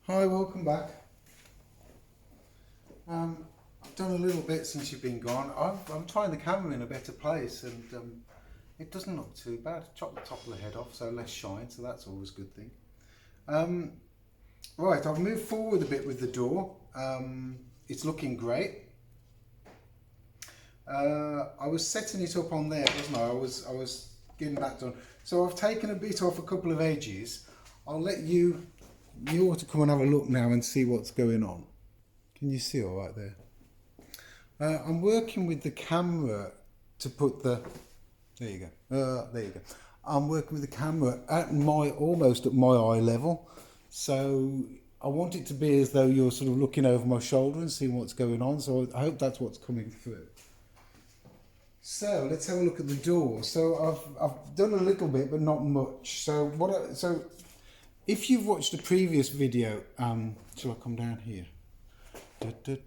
Hi, welcome back. I've done a little bit since you've been gone. I'm trying the camera in a better place and it doesn't look too bad. Chop the top of the head off so less shine, so that's always a good thing. Right, I've moved forward a bit with the door. It's looking great. I was setting it up on there, wasn't I? I was getting that done. So I've taken a bit off a couple of edges. I'll let you ought to come and have a look now and see what's going on. Can you see all right there? I'm working with the camera to put the, there you go, there you go. I'm working with the camera at almost at my eye level. So I want it to be as though you're sort of looking over my shoulder and seeing what's going on. So I hope that's what's coming through. So let's have a look at the door. So I've done a little bit, but not much. So if you've watched the previous video, shall I come down here? There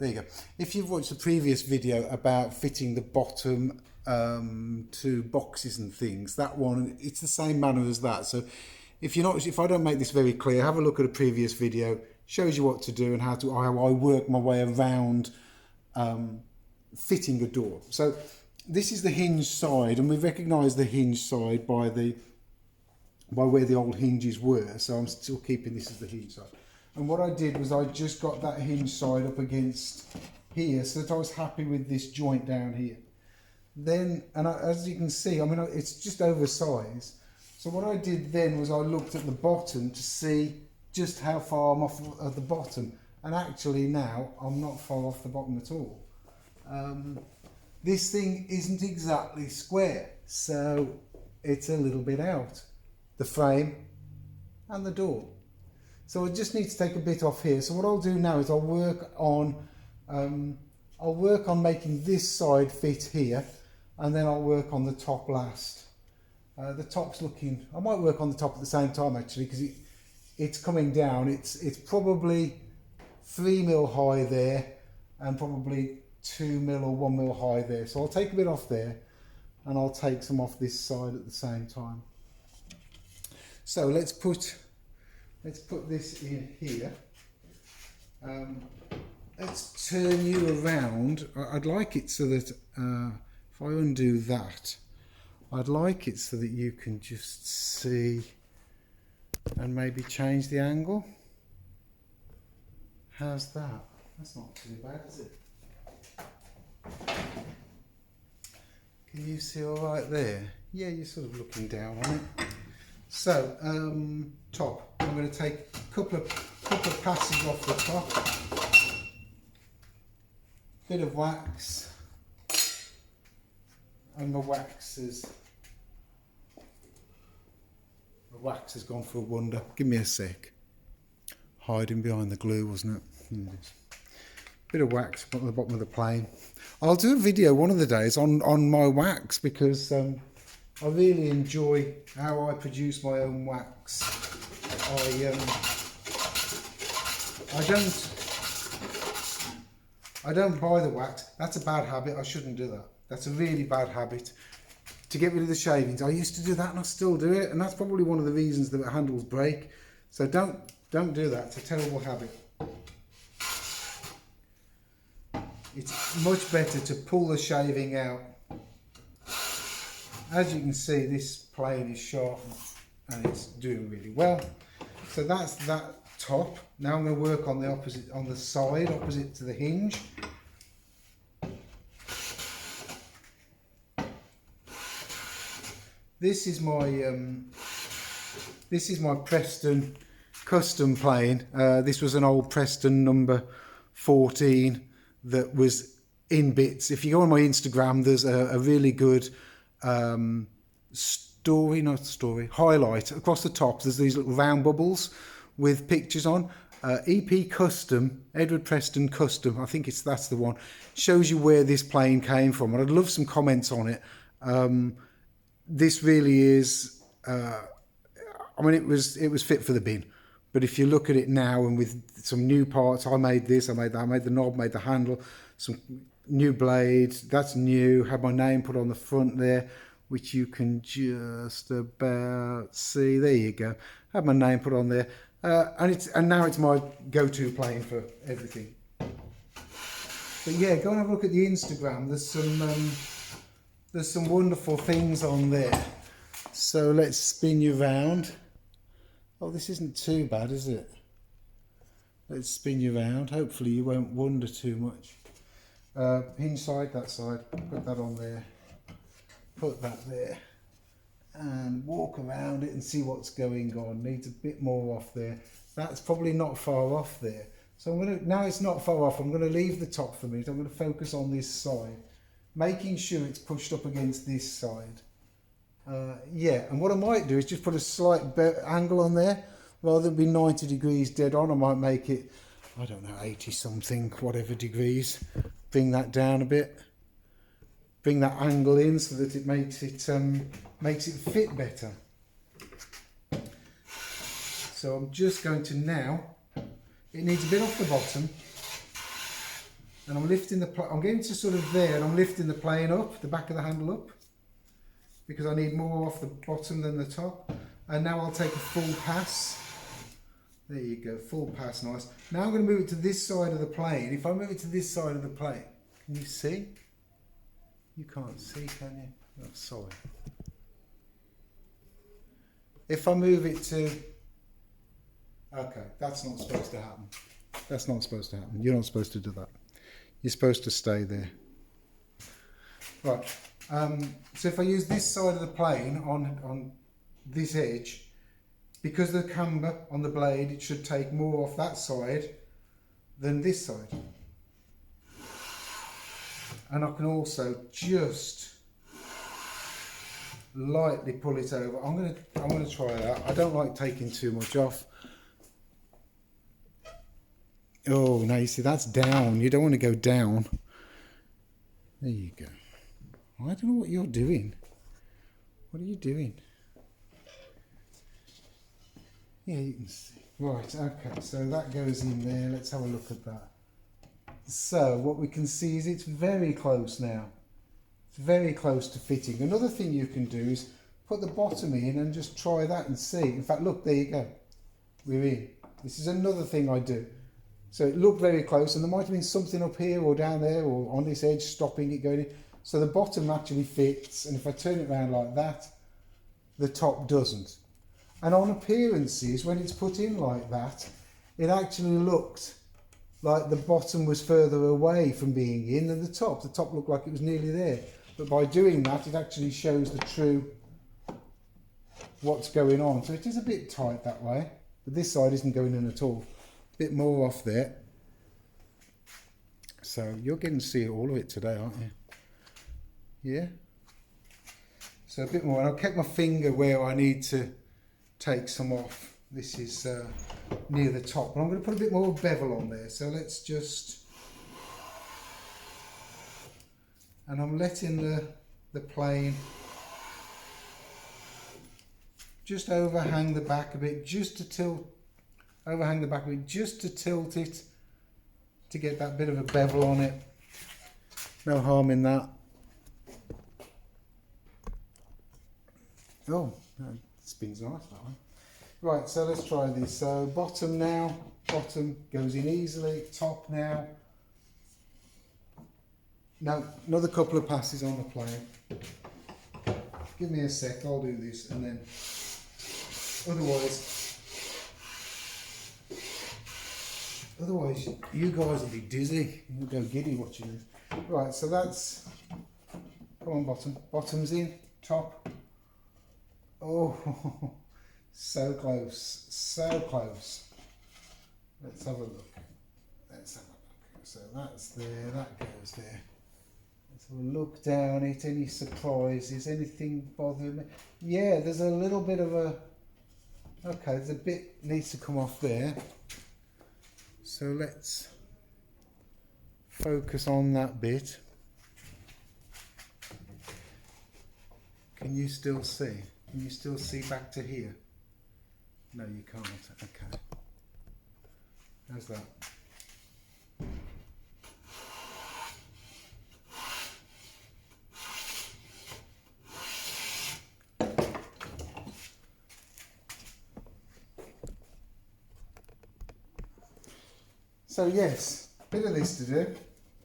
you go. If you've watched the previous video about fitting the bottom to boxes and things, that one, it's the same manner as that. So if I don't make this very clear, have a look at a previous video. Shows you what to do and how I work my way around fitting a door. So this is the hinge side, and we recognise the hinge side by where the old hinges were. So I'm still keeping this as the hinge side. And what I did was I just got that hinge side up against here so that I was happy with this joint down here. Then, as you can see, I mean, it's just oversized. So what I did then was I looked at the bottom to see just how far I'm off at the bottom. And actually now I'm not far off the bottom at all. This thing isn't exactly square, so it's a little bit out. The frame and the door. So I just need to take a bit off here. So what I'll do now is I'll work on making this side fit here, and then I'll work on the top last. The top's looking, I might work on the top at the same time actually, because it's coming down. It's probably 3 mil high there and probably 2 mil or 1 mil high there. So I'll take a bit off there and I'll take some off this side at the same time. So let's put this in here. Let's turn you around. I'd like it so that if I undo that, I'd like it so that you can just see and maybe change the angle. How's that? That's not too bad, is it? Can you see all right there? Yeah, you're sort of looking down on it. So, top. I'm going to take a couple of passes off the top. Bit of wax. And the wax has gone for a wonder. Give me a sec. Hiding behind the glue, wasn't it? Bit of wax at the bottom of the plane. I'll do a video one of the days on my wax, because I really enjoy how I produce my own wax. I don't buy the wax. That's a bad habit. I shouldn't do that. That's a really bad habit. To get rid of the shavings, I used to do that and I still do it, and that's probably one of the reasons that handles break. So don't do that. It's a terrible habit. It's much better to pull the shaving out. As you can see, this plane is sharp and it's doing really well. So that's that top. Now I'm going to work on the side opposite to the hinge. This is my Preston custom plane. This was an old Preston number 14 that was in bits. If you go on my Instagram, there's a really good highlight across the top. There's these little round bubbles with pictures on. EP Custom, Edward Preston Custom, I think that's the one. Shows you where this plane came from, and I'd love some comments on it. This really is, I mean, it was fit for the bin. But if you look at it now, and with some new parts, I made this, I made that, I made the knob, made the handle, some new blade, that's new, had my name put on the front there, which you can just about see, there you go, had my name put on there, and now it's my go-to plane for everything. But yeah, go and have a look at the Instagram. There's some wonderful things on there. So let's spin you round. Oh, this isn't too bad, is it? Let's spin you round. Hopefully you won't wander too much. Hinge side, that side. Put that on there. Put that there. And walk around it and see what's going on. Needs a bit more off there. That's probably not far off there. So I'm going to, now it's not far off, I'm going to leave the top for a minute. I'm going to focus on this side, making sure it's pushed up against this side. Yeah, and what I might do is just put a slight angle on there. Rather than be 90 degrees dead on, I might make it, I don't know, 80 something, whatever degrees. Bring that down a bit. Bring that angle in so that it makes it fit better. So I'm just going to now, it needs a bit off the bottom, and I'm lifting I'm getting to sort of there, and I'm lifting the plane up, the back of the handle up, because I need more off the bottom than the top. And now I'll take a full pass. There you go, full pass, nice. Now I'm going to move it to this side of the plane. If I move it to this side of the plane, can you see? You can't see, can you? Oh, sorry. If I move it to... Okay, that's not supposed to happen. That's not supposed to happen. You're not supposed to do that. You're supposed to stay there. Right. So if I use this side of the plane on this edge, because the camber on the blade, it should take more off that side than this side. And I can also just lightly pull it over. I'm gonna try that. I don't like taking too much off. Oh, now you see that's down. You don't want to go down. There you go. I don't know what you're doing. What are you doing? Yeah, you can see. Right, okay, so that goes in there. Let's have a look at that. So what we can see is it's very close now. It's very close to fitting. Another thing you can do is put the bottom in and just try that and see. In fact, look, there you go. We're in. This is another thing I do. So it looked very close, and there might have been something up here or down there or on this edge stopping it going in. So the bottom actually fits, and if I turn it around like that, the top doesn't. And on appearances, when it's put in like that, it actually looked like the bottom was further away from being in than the top. The top looked like it was nearly there. But by doing that, it actually shows the true what's going on. So it is a bit tight that way, but this side isn't going in at all. A bit more off there. So you're getting to see all of it today, aren't you? Yeah? So a bit more, and I've kept my finger where I need to take some off. This is near the top, but I'm going to put a bit more bevel on there. So let's just, and I'm letting the plane just overhang the back a bit, just to tilt, overhang the back a bit, just to tilt it, to get that bit of a bevel on it. No harm in that. Oh, that spins nice, that one. Right, so let's try this. So bottom now, bottom goes in easily. Top now. Now, another couple of passes on the plane. Give me a sec, I'll do this, and then otherwise you guys will be dizzy. You'll go giddy watching this. Right, so that's, come on bottom. Bottom's in, top. Oh, so close, so close. Let's have a look. Let's have a look. So that's there, that goes there. Let's have a look down it. Any surprises? Anything bothering me? Yeah, there's a little bit of a, okay, there's a bit needs to come off there. So let's focus on that bit. Can you still see? Can you still see back to here? No, you can't. Okay. How's that? So yes, bit of this to do,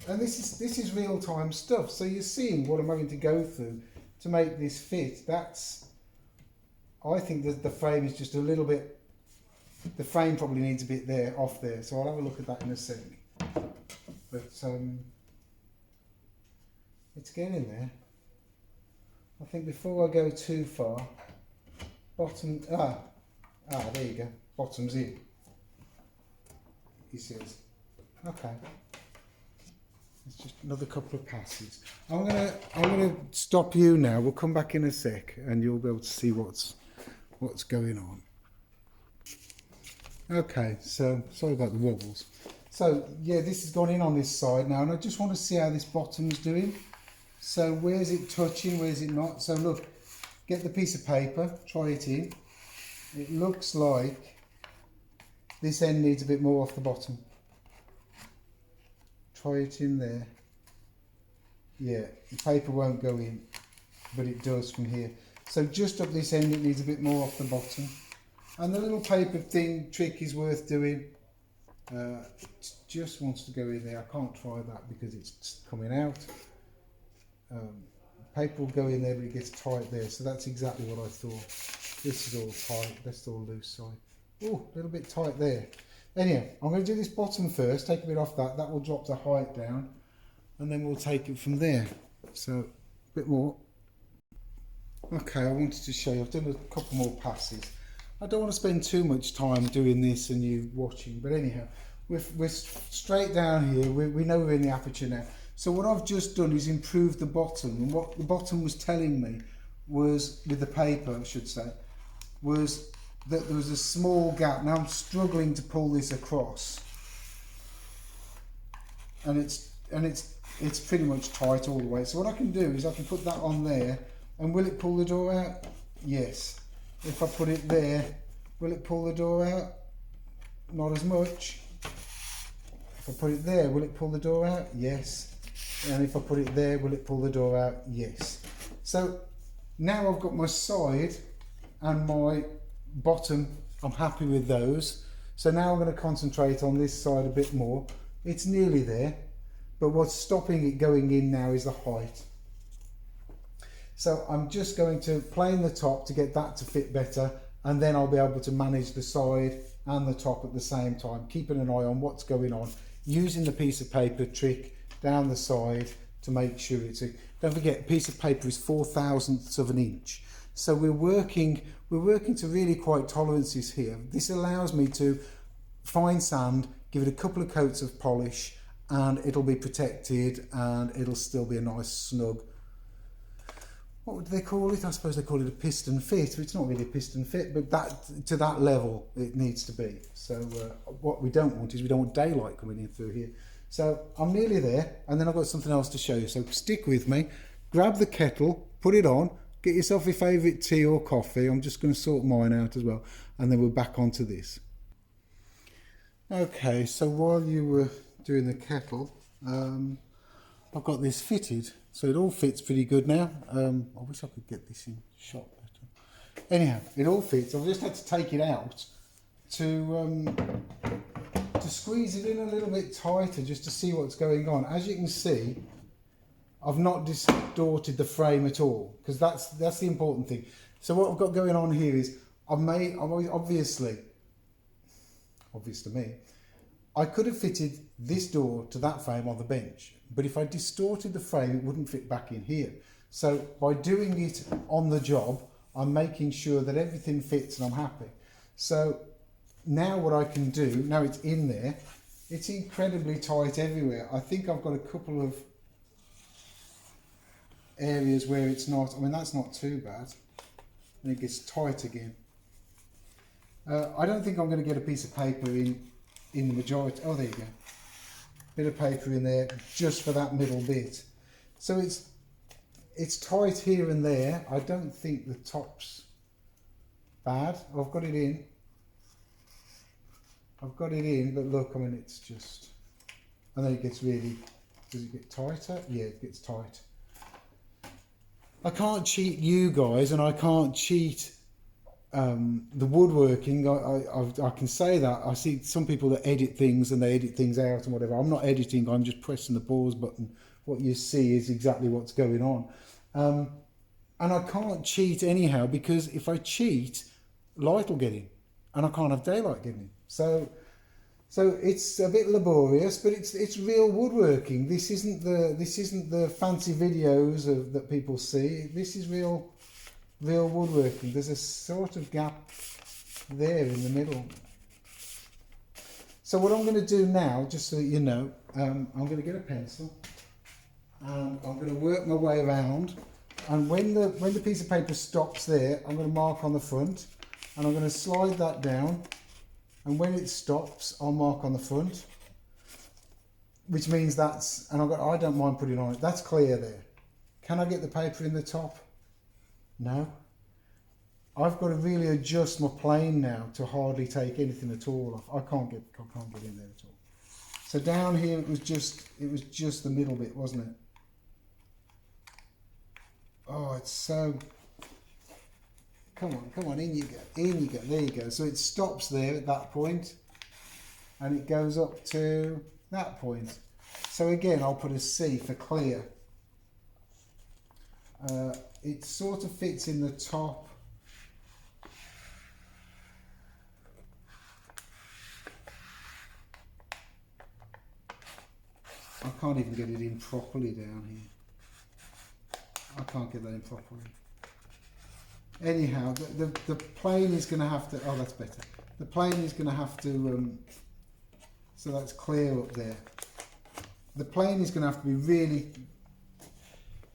and this is real-time stuff. So you're seeing what I'm having to go through to make this fit. I think that the frame is just a little bit. The frame probably needs a bit there, off there. So I'll have a look at that in a sec. But it's getting there. I think before I go too far, bottom. There you go. Bottom's in. He says, okay. It's just another couple of passes. I'm gonna stop you now. We'll come back in a sec, and you'll be able to see what's going on. Okay, so sorry about the wobbles. So yeah, this has gone in on this side now, and I just want to see how this bottom's doing. So where's it touching? Where's it not? So look, get the piece of paper, try it in. It looks like this end needs a bit more off the bottom. Try it in there. Yeah, the paper won't go in, but it does from here. So just up this end, it needs a bit more off the bottom. And the little paper thing trick is worth doing. It just wants to go in there. I can't try that because it's coming out. Paper will go in there, but it gets tight there. So that's exactly what I thought. This is all tight. That's all loose side. Oh, a little bit tight there. Anyhow, I'm going to do this bottom first. Take a bit off that. That will drop the height down, and then we'll take it from there. So a bit more. Okay, I wanted to show you. I've done a couple more passes. I don't want to spend too much time doing this and you watching, but anyhow, we're straight down here. We know we're in the aperture now. So what I've just done is improved the bottom, and what the bottom was telling me was, with the paper I should say, was that there was a small gap. Now I'm struggling to pull this across, and it's pretty much tight all the way. So what I can do is I can put that on there, and will it pull the door out? Yes. If I put it there, will it pull the door out? Not as much. If I put it there, will it pull the door out? Yes. And if I put it there, will it pull the door out? Yes. So now I've got my side and my bottom. I'm happy with those. So now I'm going to concentrate on this side a bit more. It's nearly there, but what's stopping it going in now is the height. So I'm just going to plane the top to get that to fit better, and then I'll be able to manage the side and the top at the same time, keeping an eye on what's going on, using the piece of paper trick down the side to make sure it's a, don't forget, a piece of paper is 4/1000ths of an inch. So we're working to really quite tolerances here. This allows me to fine sand, give it a couple of coats of polish, and it'll be protected, and it'll still be a nice snug, what would they call it? I suppose they call it a piston fit. It's not really a piston fit, but that to that level it needs to be. So what we don't want is we don't want daylight coming in through here. So I'm nearly there, and then I've got something else to show you. So stick with me. Grab the kettle, put it on, get yourself your favourite tea or coffee. I'm just going to sort mine out as well, and then we're back onto this. Okay, so while you were doing the kettle, I've got this fitted, so it all fits pretty good now. I wish I could get this in shot better. Anyhow, it all fits. I've just had to take it out to squeeze it in a little bit tighter, just to see what's going on. As you can see, I've not distorted the frame at all, because that's the important thing. So what I've got going on here is obviously, obvious to me, I could have fitted this door to that frame on the bench, but if I distorted the frame, it wouldn't fit back in here. So by doing it on the job, I'm making sure that everything fits and I'm happy. So now what I can do, now it's in there, it's incredibly tight everywhere. I think I've got a couple of areas where it's not, I mean, that's not too bad. And it gets tight again. I don't think I'm going to get a piece of paper in the majority. Oh, there you go. Bit of paper in there just for that middle bit. So it's tight here and there. I don't think the top's bad. I've got it in. But look, I mean, it's just, and then it gets really, does it get tighter? Yeah, it gets tight. I can't cheat you guys, and I can't cheat the woodworking, I can say that. I see some people that edit things and they edit things out and whatever. I'm not editing, I'm just pressing the pause button. What you see is exactly what's going on. And I can't cheat anyhow, because if I cheat, light will get in and I can't have daylight getting in. So it's a bit laborious, but it's real woodworking. This isn't the fancy videos that people see. This is real woodworking. There's a sort of gap there in the middle. So what I'm going to do now, just so that you know, I'm going to get a pencil and I'm going to work my way around. And when the piece of paper stops there, I'm going to mark on the front, and I'm going to slide that down. And when it stops, I'll mark on the front, which means that's, and I don't mind putting on it. That's clear there. Can I get the paper in the top? No. I've got to really adjust my plane now to hardly take anything at all off. I can't get in there at all. So down here it was just the middle bit, wasn't it? Oh, it's so. Come on, in you go, there you go. So it stops there at that point, and it goes up to that point. So again, I'll put a C for clear. It sort of fits in the top. I can't even get it in properly down here. I can't get that in properly. Anyhow, the plane is going to have to, oh, that's better. The plane is going to have to, so that's clear up there. The plane is going to have to be really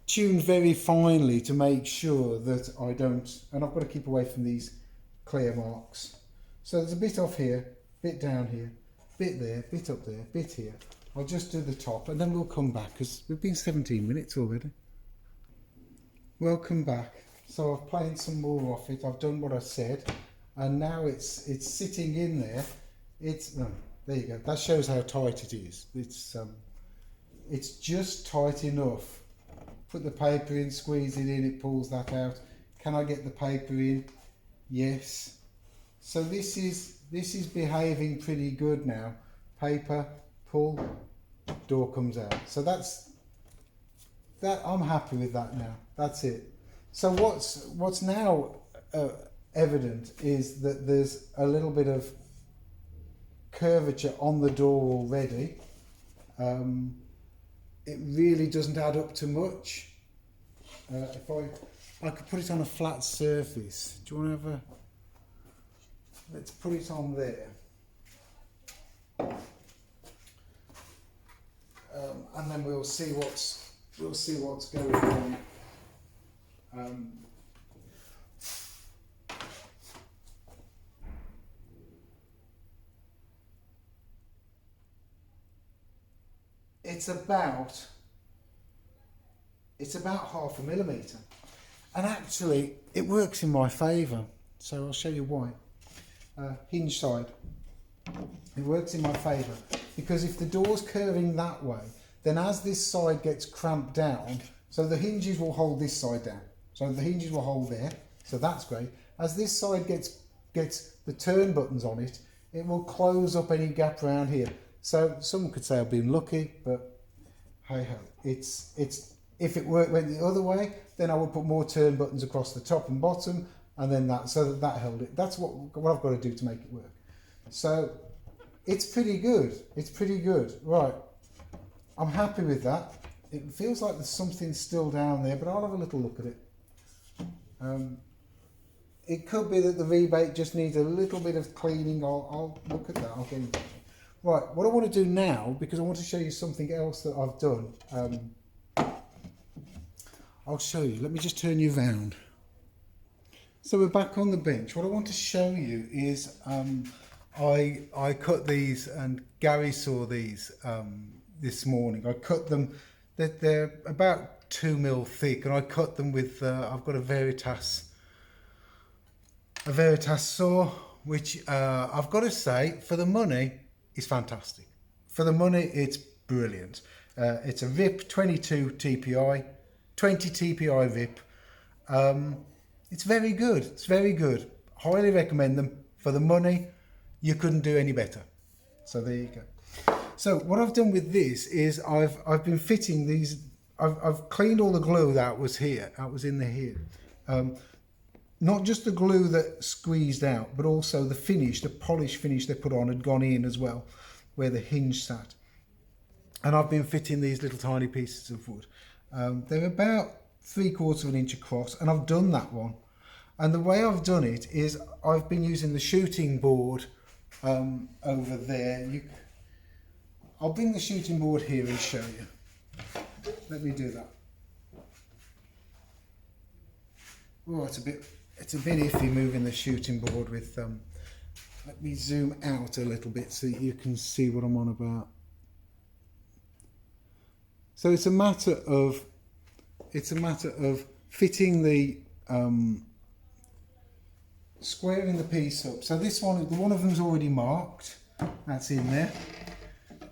tuned very finely to make sure that I don't, and I've got to keep away from these clear marks. So there's a bit off here, bit down here, bit there, bit up there, bit here. I'll just do the top and then we'll come back, because we've been 17 minutes already. Welcome back. So I've planed some more off it. I've done what I said, and now it's sitting in there. There you go. That shows how tight it is. It's just tight enough. Put the paper in, squeeze it in, it pulls that out. Can I get the paper in? Yes. So this is behaving pretty good now. Paper, pull, door comes out. So that's that. I'm happy with that now. That's it. So what's now evident is that there's a little bit of curvature on the door already. It really doesn't add up to much. If I could put it on a flat surface. Do you want to have a? Let's put it on there. And then we'll see what's going on. It's about 0.5 millimetre, and actually it works in my favour, so I'll show you why. Hinge side, it works in my favour, because if the door's curving that way, then as this side gets cramped down, so the hinges will hold this side down, so the hinges will hold there, so that's great. As this side gets the turn buttons on it, it will close up any gap around here. So someone could say I've been lucky, but hey ho, it's if it went the other way, then I would put more turn buttons across the top and bottom, and then that held it. That's what I've got to do to make it work. So it's pretty good. It's pretty good. Right, I'm happy with that. It feels like there's something still down there, but I'll have a little look at it. It could be that the rebate just needs a little bit of cleaning. I'll look at that. I'll get into it. Right, what I want to do now, because I want to show you something else that I've done. I'll show you. Let me just turn you round. So we're back on the bench. What I want to show you is I cut these, and Gary saw these this morning. I cut them. They're about 2 mil thick, and I cut them with I've got a Veritas saw, which I've got to say, for the money, is fantastic. For the money, it's brilliant. It's a VIP 22 TPI, 20 TPI VIP. It's very good. It's very good. highly recommend them. For the money, you couldn't do any better. So there you go. So what I've done with this is I've been fitting these. I've cleaned all the glue that was here, that was in the here. Not just the glue that squeezed out, but also the finish, the polish finish they put on had gone in as well, where the hinge sat. And I've been fitting these little tiny pieces of wood. They're about 3/4 of an inch across, and I've done that one. And the way I've done it is I've been using the shooting board over there. I'll bring the shooting board here and show you. Let me do that. Oh, it's a bit iffy moving the shooting board with. Let me zoom out a little bit so you can see what I'm on about. So it's a matter of fitting the squaring the piece up. So this one of them's already marked. That's in there.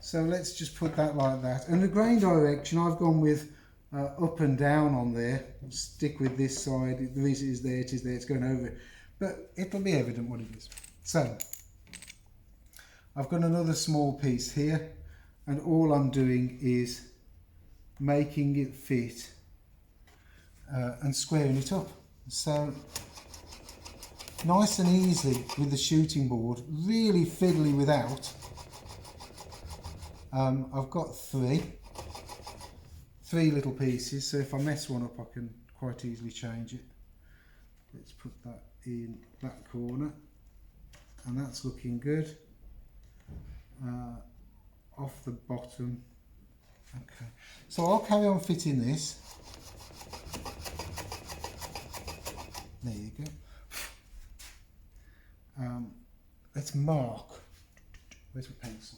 So let's just put that like that. And the grain direction I've gone with up and down on there. Stick with this side. The reason it is there, it's going over it. But it'll be evident what it is. So I've got another small piece here, and all I'm doing is making it fit and squaring it up. So nice and easy with the shooting board, really fiddly without. I've got three little pieces, so if I mess one up I can quite easily change it. Let's put that in that corner, and that's looking good. Off the bottom. Okay, so I'll carry on fitting this. There you go. Let's mark. Where's my pencil?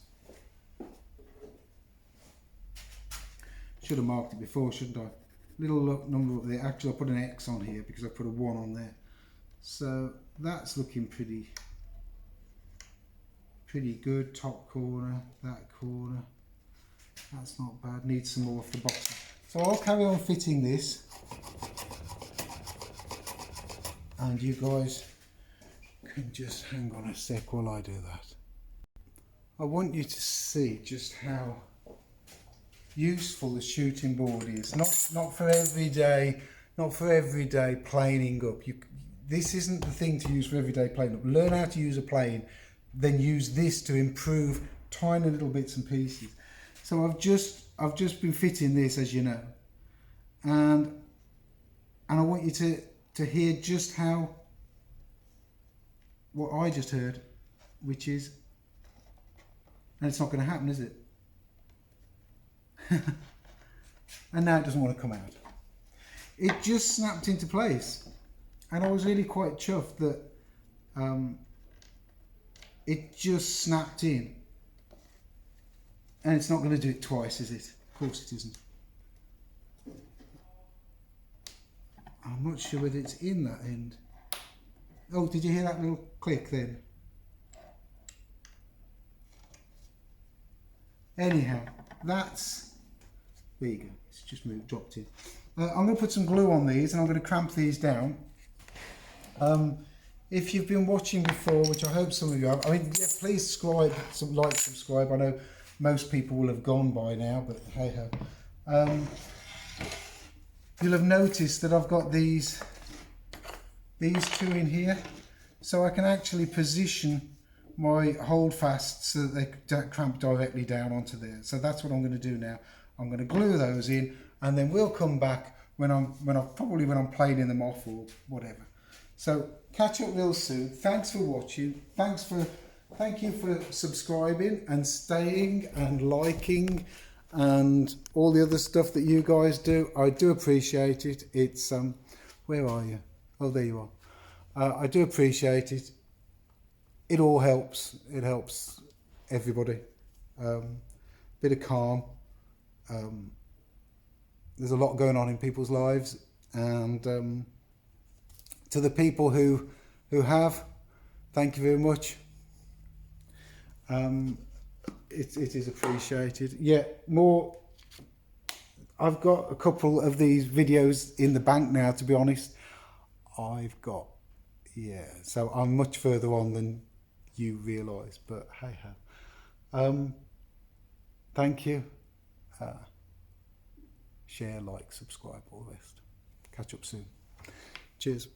Should have marked it before, shouldn't I? Little number up there. Actually, I put an X on here because I put a 1 on there. So that's looking pretty good. Top corner, that corner. That's not bad. Needs some more off the bottom. So I'll carry on fitting this, and you guys can just hang on a sec while I do that. I want you to see just how useful the shooting board is. Not for everyday planing up. This isn't the thing to use for everyday planing up. Learn how to use a plane, then use this to improve tiny little bits and pieces. So I've just been fitting this, as you know, and I want you to hear just how what I just heard, which is, and it's not going to happen, is it? And now it doesn't want to come out. It just snapped into place, and I was really quite chuffed that it just snapped in. And it's not going to do it twice, is it? Of course it isn't. I'm not sure whether it's in that end. Oh, did you hear that little click then? Anyhow, that's... There you go. It's just moved, dropped in. I'm going to put some glue on these, and I'm going to clamp these down. If you've been watching before, which I hope some of you have, I mean, yeah, please subscribe. I know most people will have gone by now, but hey ho. You'll have noticed that I've got these two in here, so I can actually position my holdfasts so that they don't clamp directly down onto there. So that's what I'm going to do now. I'm going to glue those in, and then we'll come back when I'm planing them off or whatever. So catch up real soon. Thanks for watching. Thank you for subscribing and staying and liking and all the other stuff that you guys do. I do appreciate it. It's where are you? Oh, there you are. I do appreciate it. It all helps. It helps everybody. Bit of calm. There's a lot going on in people's lives, and to the people who have, thank you very much. It is appreciated. Yeah, more. I've got a couple of these videos in the bank now, to be honest. I've got Yeah, so I'm much further on than you realise, but hey ho. Thank you. Share, like, subscribe, all the rest. Catch up soon. Cheers.